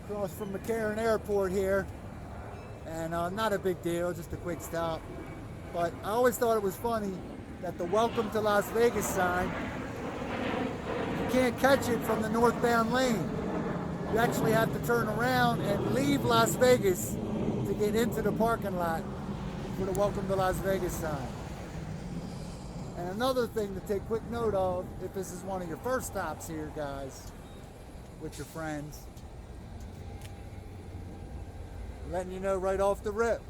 across from McCarran Airport here, and not a big deal, just a quick stop. But I always thought it was funny that the Welcome to Las Vegas sign, you can't catch it from the northbound lane. You actually have to turn around and leave Las Vegas to get into the parking lot for the Welcome to Las Vegas sign. And another thing to take quick note of, if this is one of your first stops here, guys, with your friends, letting you know right off the rip.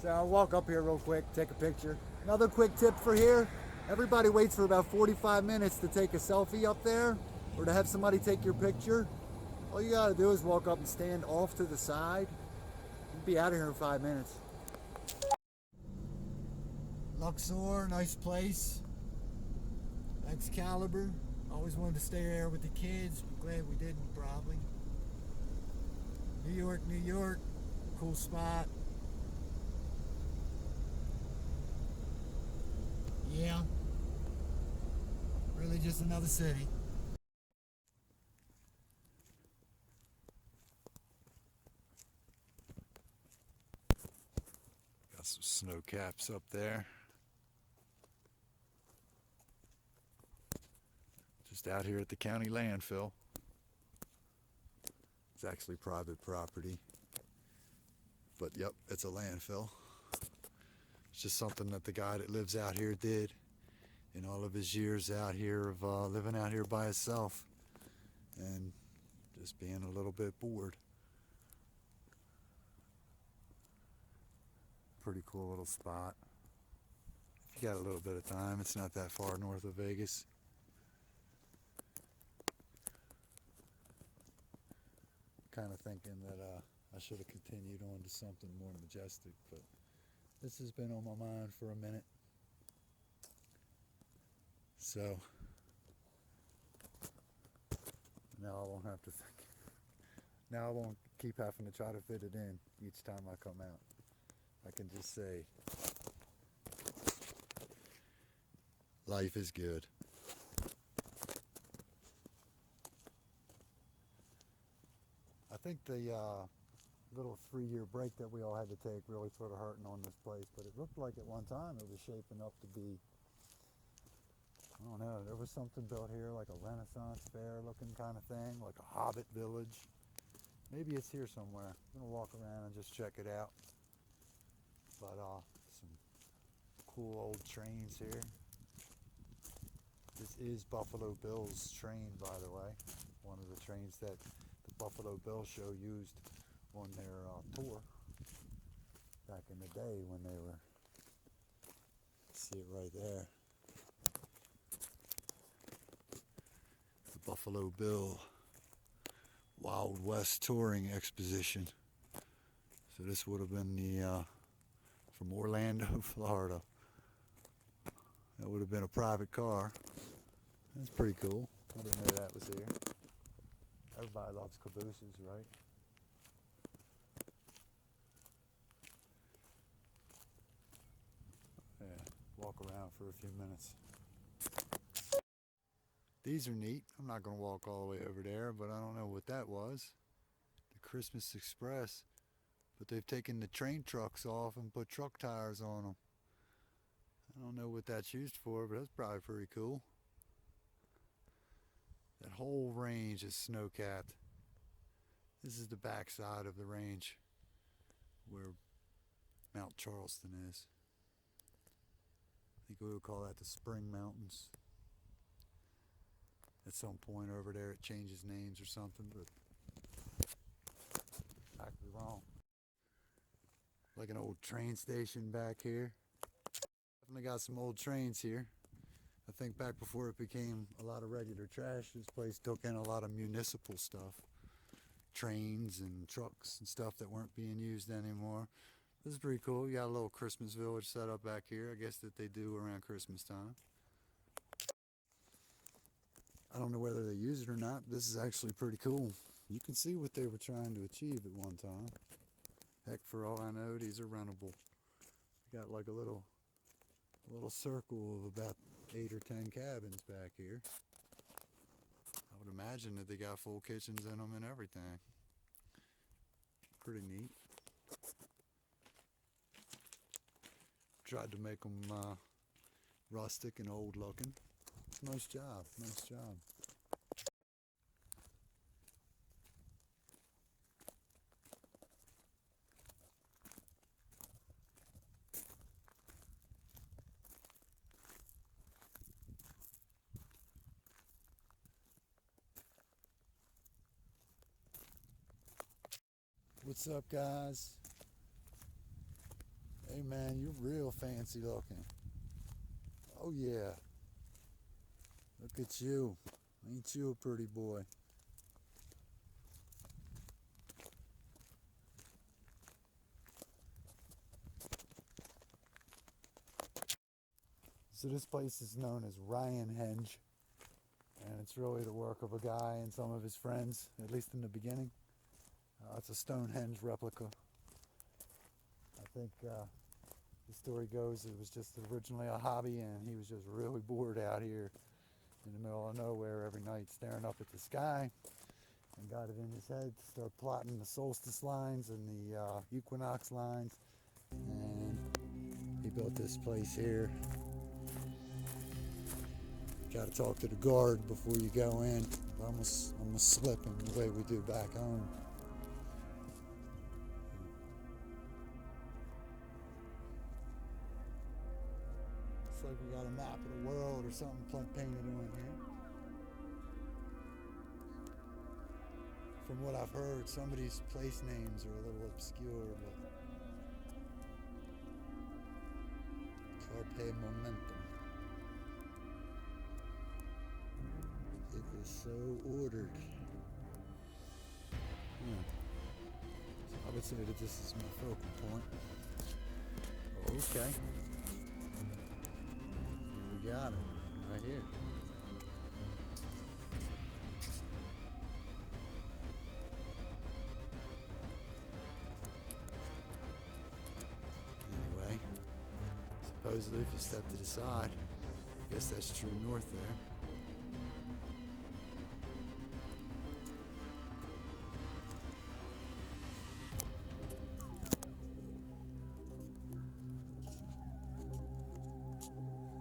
So I'll walk up here real quick, take a picture. Another quick tip for here, everybody waits for about 45 minutes to take a selfie up there or to have somebody take your picture. All you gotta do is walk up and stand off to the side. You'll be out of here in 5 minutes. Luxor, nice place. Excalibur, always wanted to stay there with the kids. I'm glad we didn't, probably. New York, New York, cool spot. Yeah, really just another city. Got some snow caps up there. Just out here at the county landfill. It's actually private property, but yep, it's a landfill. It's just something that the guy that lives out here did in all of his years out here of living out here by himself and just being a little bit bored. Pretty cool little spot. If you got a little bit of time, it's not that far north of Vegas. Kind of thinking that I should have continued on to something more majestic, but this has been on my mind for a minute. So now I won't have to think. Now I won't keep having to try to fit it in each time I come out. I can just say, life is good. I think the little 3-year break that we all had to take really sort of hurting on this place, but it looked like at one time it was shaping up to be, I don't know, there was something built here like a Renaissance fair looking kind of thing, like a Hobbit village. Maybe it's here somewhere. I'm gonna walk around and just check it out. But some cool old trains here. This is Buffalo Bill's train, by the way. One of the trains that the Buffalo Bill show used on their tour back in the day when they were, see it right there, the Buffalo Bill Wild West Touring Exposition. So this would have been the from Orlando, Florida. That would have been a private car. That's pretty cool. I didn't know that was here. Everybody loves cabooses, right? Yeah, walk around for a few minutes. These are neat. I'm not going to walk all the way over there, but I don't know what that was. The Christmas Express. But they've taken the train trucks off and put truck tires on them. I don't know what that's used for, but that's probably pretty cool. That whole range is snow-capped. This is the back side of the range where Mount Charleston is. I think we would call that the Spring Mountains. At some point over there it changes names or something, but I could be wrong. Like an old train station back here. Definitely got some old trains here. I think back before it became a lot of regular trash, this place took in a lot of municipal stuff. Trains and trucks and stuff that weren't being used anymore. This is pretty cool. You got a little Christmas village set up back here, I guess that they do around Christmas time. I don't know whether they use it or not. This is actually pretty cool. You can see what they were trying to achieve at one time. Heck, for all I know, these are rentable. You got like a little circle of about 8 or 10 cabins back here. I would imagine that they got full kitchens in them and everything. Pretty neat. Tried to make them rustic and old looking. Nice job, nice job. What's up, guys? Hey man, you're real fancy looking. Oh yeah. Look at you. Ain't you a pretty boy? So this place is known as Henge, and it's really the work of a guy and some of his friends, at least in the beginning. It's a Stonehenge replica. I think the story goes it was just originally a hobby, and he was just really bored out here in the middle of nowhere every night staring up at the sky, and got it in his head to start plotting the solstice lines and the equinox lines, and he built this place here. Got to talk to the guard before you go in. I'm gonna slip him the way we do back home. Looks like we got a map of the world or something painted on here. From what I've heard, some of these place names are a little obscure, but Carpe Momentum. It is so ordered. I would say that this is my focal point. Okay. We got it right here. Anyway, supposedly if you step to the side, I guess that's true north there.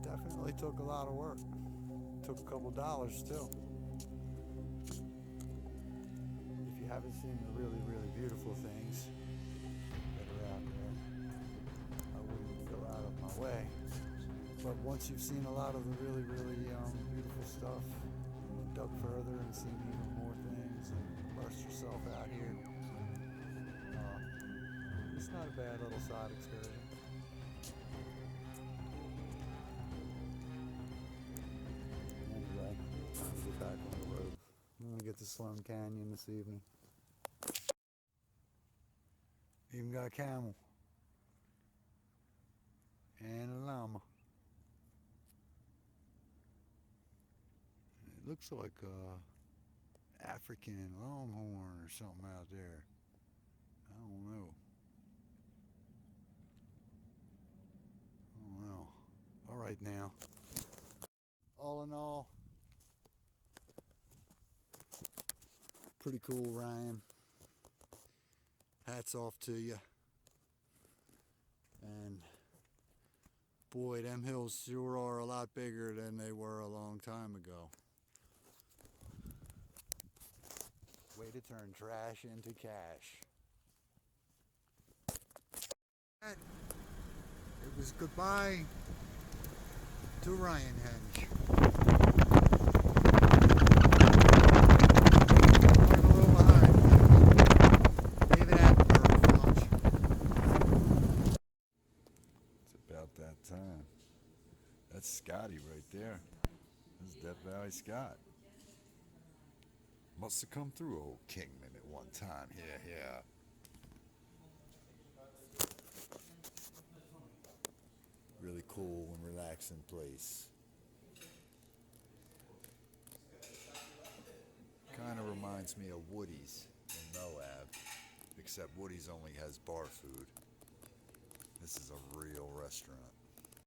Definitely took a lot of work. Took a couple dollars too. If you haven't seen the really, really beautiful things that are out there, I wouldn't go out of my way. But once you've seen a lot of the really, really beautiful stuff, and dug further and seen even more things and immersed yourself out here, it's not a bad little side excursion. Anyway, time to get back on the road. I'm gonna get to Sloan Canyon this evening. Even got a camel and a llama. It looks like a African longhorn or something out there. I don't know. All right now. All in all, pretty cool, Ryan. Hats off to you. And boy, them hills sure are a lot bigger than they were a long time ago. Way to turn trash into cash. It was goodbye to Ryan Henge. I'm a little behind. David Attenborough for lunch. It's about that time. That's Scotty right there. That's Death Valley Scott. Must have come through old Kingman at one time. Yeah. Really cool and relaxing place. Kind of reminds me of Woody's in Moab, except Woody's only has bar food. This is a real restaurant.